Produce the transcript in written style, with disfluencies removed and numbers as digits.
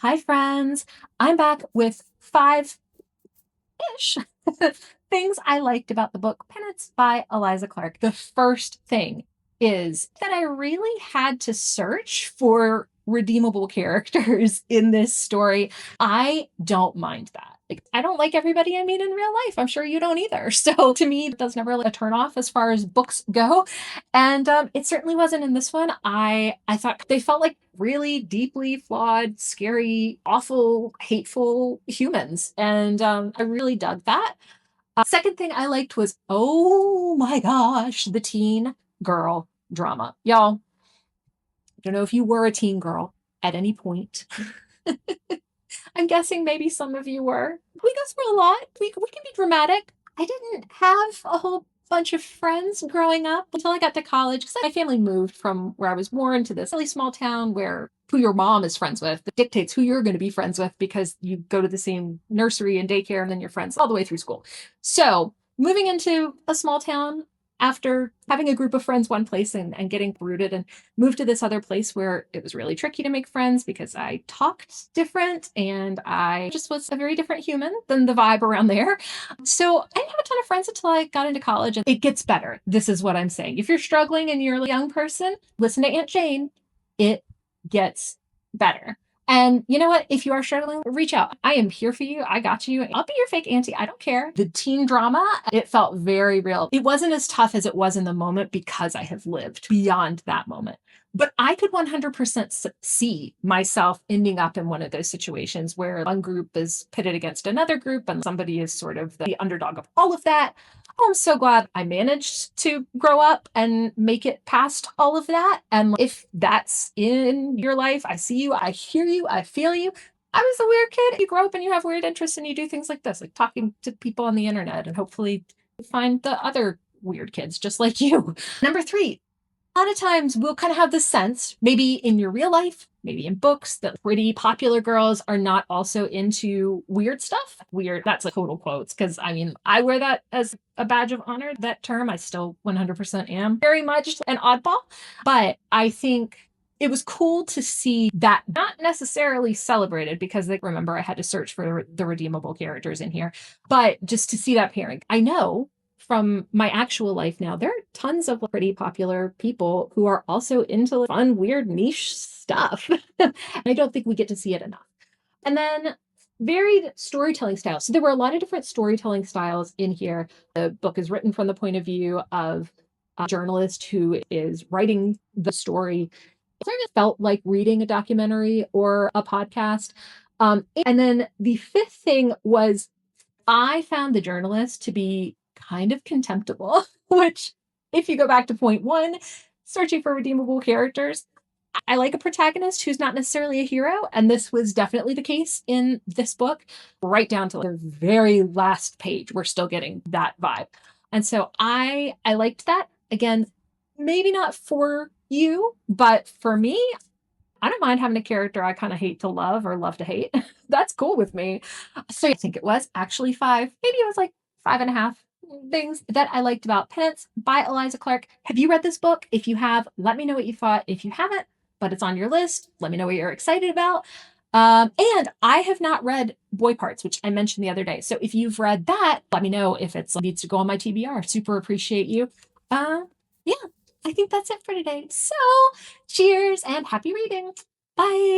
Hi, friends. I'm back with five-ish things I liked about the book Penance by Eliza Clark. The first thing is that I really had to search for redeemable characters in this story. I don't mind that. Like, I don't like everybody I meet in real life. I'm sure you don't either. So to me, that's never really a turn off as far as books go. And it certainly wasn't in this one. I thought they felt like really deeply flawed, scary, awful, hateful humans. And I really dug that. Second thing I liked was, oh my gosh, the teen girl drama. Y'all, I don't know if you were a teen girl at any point. I'm guessing maybe some of you were. We go through a lot. We can be dramatic. I didn't have a whole bunch of friends growing up until I got to college because my family moved from where I was born to this really small town where who your mom is friends with dictates who you're going to be friends with because you go to the same nursery and daycare and then you're friends all the way through school. So moving into a small town after having a group of friends one place and getting rooted and moved to this other place where it was really tricky to make friends because I talked different and I just was a very different human than the vibe around there. So I didn't have a ton of friends until I got into college, and it gets better. This is what I'm saying. If you're struggling and you're a young person, listen to Aunt Jane. It gets better. And you know what? If you are struggling, reach out. I am here for you. I got you. I'll be your fake auntie. I don't care. The teen drama, it felt very real. It wasn't as tough as it was in the moment because I have lived beyond that moment. But I could 100% see myself ending up in one of those situations where one group is pitted against another group and somebody is sort of the underdog of all of that. I'm so glad I managed to grow up and make it past all of that. And if that's in your life, I see you, I hear you, I feel you. I was a weird kid. You grow up and you have weird interests and you do things like this, like talking to people on the internet, and hopefully find the other weird kids just like you. Number three, a lot of times we'll kind of have the sense, maybe in your real life, maybe in books, that pretty popular girls are not also into weird stuff. Weird, that's like total quotes, because I mean, I wear that as a badge of honor, that term. I still 100% am very much an oddball. But I think it was cool to see that not necessarily celebrated because, like, remember, I had to search for the redeemable characters in here, but just to see that pairing. I know from my actual life now, there are tons of pretty popular people who are also into fun, weird, niche stuff. I don't think we get to see it enough. And then varied storytelling styles. So there were a lot of different storytelling styles in here. The book is written from the point of view of a journalist who is writing the story. It sort of felt like reading a documentary or a podcast. And then the fifth thing was I found the journalist to be kind of contemptible, which, if you go back to point one, searching for redeemable characters, I like a protagonist who's not necessarily a hero. And this was definitely the case in this book, right down to the very last page. We're still getting that vibe. And so I liked that. Again, maybe not for you, but for me, I don't mind having a character I kind of hate to love or love to hate. That's cool with me. So I think it was actually five. Maybe it was like five and a half things that I liked about Penance by Eliza Clark. Have you read this book? If you have, let me know what you thought. If you haven't, but it's on your list, let me know what you're excited about. And I have not read Boy Parts, which I mentioned the other day. So if you've read that, let me know if it needs to go on my TBR. Super appreciate you. Yeah, I think that's it for today. So cheers and happy reading. Bye.